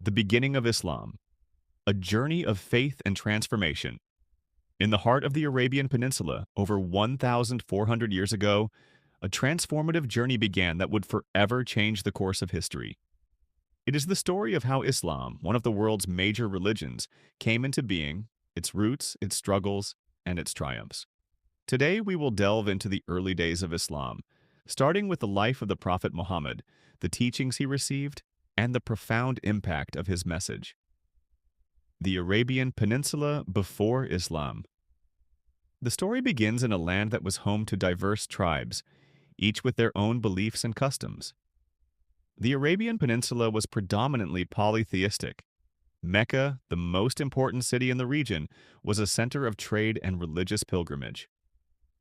The beginning of Islam, a journey of faith and transformation. In the heart of the Arabian Peninsula, over 1,400 years ago, a transformative journey began that would forever change the course of history. It is the story of how Islam, one of the world's major religions, came into being, its roots, its struggles, and its triumphs. Today, we will delve into the early days of Islam, starting with the life of the Prophet Muhammad, the teachings he received, and the profound impact of his message. The Arabian Peninsula before Islam. The story begins in a land that was home to diverse tribes, each with their own beliefs and customs. The Arabian Peninsula was predominantly polytheistic. Mecca, the most important city in the region, was a center of trade and religious pilgrimage.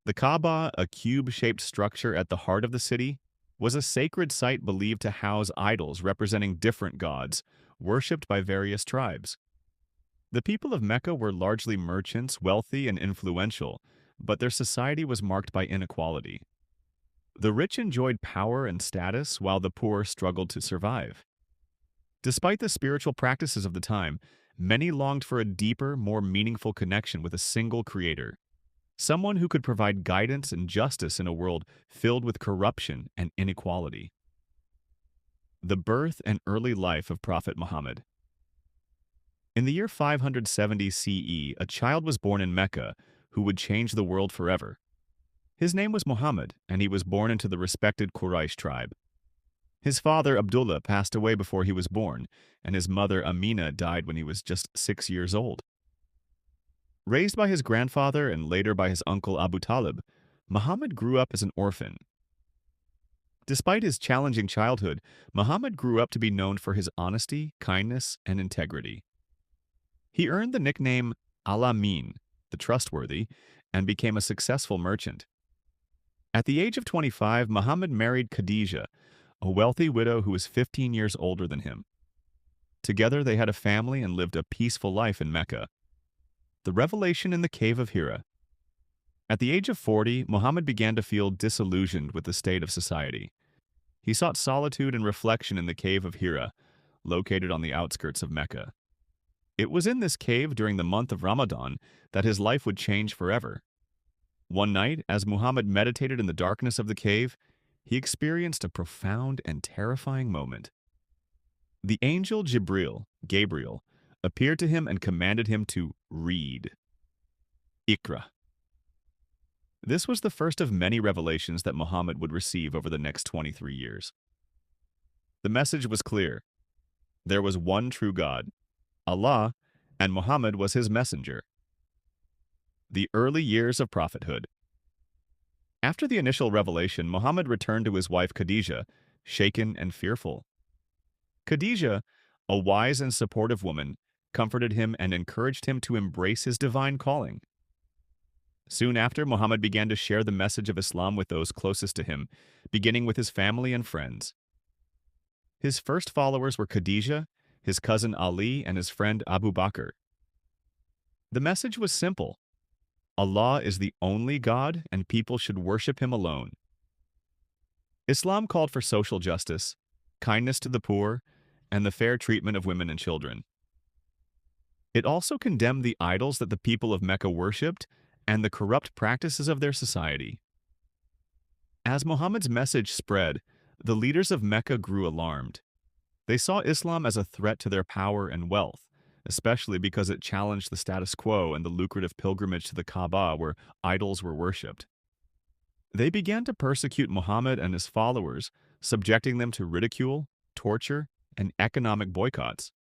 The Kaaba, a cube-shaped structure at the heart of the city, was a sacred site believed to house idols representing different gods, worshipped by various tribes. The people of Mecca were largely merchants, wealthy and influential, but their society was marked by inequality. The rich enjoyed power and status, while the poor struggled to survive. Despite the spiritual practices of the time, many longed for a deeper, more meaningful connection with a single creator, someone who could provide guidance and justice in a world filled with corruption and inequality. The birth and early life of Prophet Muhammad. In the year 570 CE, a child was born in Mecca who would change the world forever. His name was Muhammad, and he was born into the respected Quraysh tribe. His father, Abdullah, passed away before he was born, and his mother, Amina, died when he was just 6 years old. Raised by his grandfather and later by his uncle Abu Talib, Muhammad grew up as an orphan. Despite his challenging childhood, Muhammad grew up to be known for his honesty, kindness, and integrity. He earned the nickname Al-Amin, the trustworthy, and became a successful merchant. At the age of 25, Muhammad married Khadijah, a wealthy widow who was 15 years older than him. Together, they had a family and lived a peaceful life in Mecca. The revelation in the Cave of Hira. At the age of 40, Muhammad began to feel disillusioned with the state of society. He sought solitude and reflection in the Cave of Hira, located on the outskirts of Mecca. It was in this cave during the month of Ramadan that his life would change forever. One night, as Muhammad meditated in the darkness of the cave, he experienced a profound and terrifying moment. The angel Gabriel, appeared to him and commanded him to read. Iqra. This was the first of many revelations that Muhammad would receive over the next 23 years. The message was clear. There was one true God, Allah, and Muhammad was his messenger. The early years of prophethood. After the initial revelation, Muhammad returned to his wife Khadijah, shaken and fearful. Khadijah, a wise and supportive woman, comforted him and encouraged him to embrace his divine calling. Soon after, Muhammad began to share the message of Islam with those closest to him, beginning with his family and friends. His first followers were Khadijah, his cousin Ali, and his friend Abu Bakr. The message was simple. Allah is the only God, and people should worship Him alone. Islam called for social justice, kindness to the poor, and the fair treatment of women and children. It also condemned the idols that the people of Mecca worshipped and the corrupt practices of their society. As Muhammad's message spread, the leaders of Mecca grew alarmed. They saw Islam as a threat to their power and wealth, especially because it challenged the status quo and the lucrative pilgrimage to the Kaaba where idols were worshipped. They began to persecute Muhammad and his followers, subjecting them to ridicule, torture, and economic boycotts.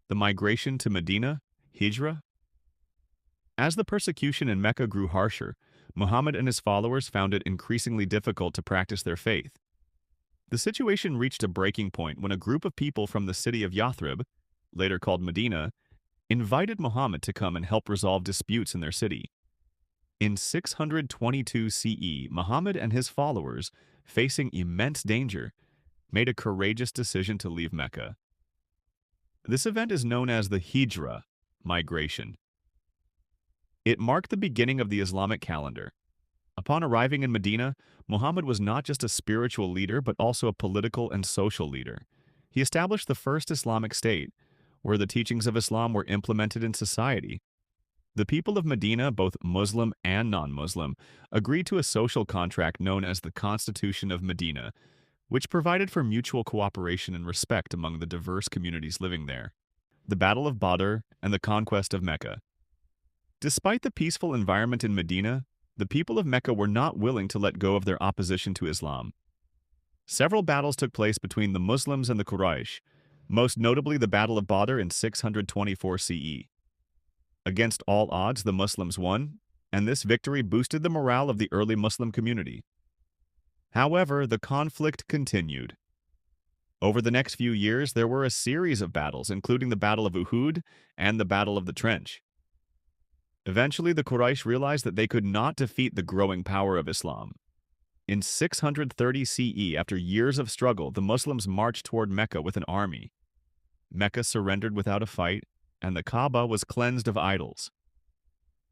The migration to Medina, Hijrah. As the persecution in Mecca grew harsher, Muhammad and his followers found it increasingly difficult to practice their faith. The situation reached a breaking point when a group of people from the city of Yathrib, later called Medina, invited Muhammad to come and help resolve disputes in their city. In 622 CE, Muhammad and his followers, facing immense danger, made a courageous decision to leave Mecca. This event is known as the Hijrah, migration. It marked the beginning of the Islamic calendar. Upon arriving in Medina, Muhammad was not just a spiritual leader but also a political and social leader. He established the first Islamic state, where the teachings of Islam were implemented in society. The people of Medina, both Muslim and non-Muslim, agreed to a social contract known as the Constitution of Medina, which provided for mutual cooperation and respect among the diverse communities living there. The Battle of Badr and the Conquest of Mecca. Despite the peaceful environment in Medina, the people of Mecca were not willing to let go of their opposition to Islam. Several battles took place between the Muslims and the Quraysh, most notably the Battle of Badr in 624 CE. Against all odds, the Muslims won, and this victory boosted the morale of the early Muslim community. However, the conflict continued. Over the next few years, there were a series of battles, including the Battle of Uhud and the Battle of the Trench. Eventually, the Quraysh realized that they could not defeat the growing power of Islam. In 630 CE, after years of struggle, the Muslims marched toward Mecca with an army. Mecca surrendered without a fight, and the Kaaba was cleansed of idols.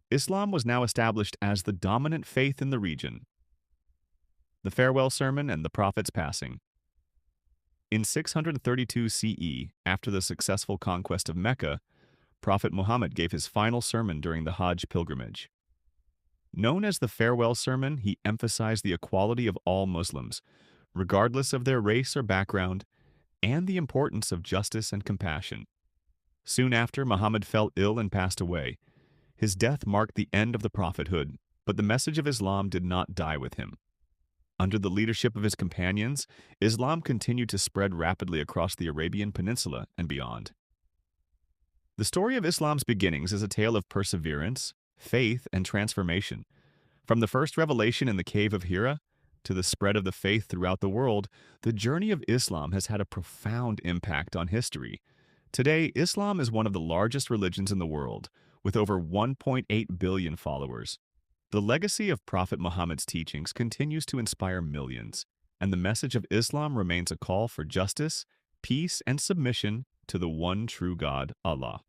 Islam was now established as the dominant faith in the region. The farewell sermon and the Prophet's passing. In 632 CE, after the successful conquest of Mecca, Prophet Muhammad gave his final sermon during the Hajj pilgrimage. Known as the farewell sermon, he emphasized the equality of all Muslims, regardless of their race or background, and the importance of justice and compassion. Soon after, Muhammad fell ill and passed away. His death marked the end of the prophethood, but the message of Islam did not die with him. Under the leadership of his companions, Islam continued to spread rapidly across the Arabian Peninsula and beyond. The story of Islam's beginnings is a tale of perseverance, faith, and transformation. From the first revelation in the Cave of Hira to the spread of the faith throughout the world, the journey of Islam has had a profound impact on history. Today, Islam is one of the largest religions in the world, with over 1.8 billion followers. The legacy of Prophet Muhammad's teachings continues to inspire millions, and the message of Islam remains a call for justice, peace, and submission to the one true God, Allah.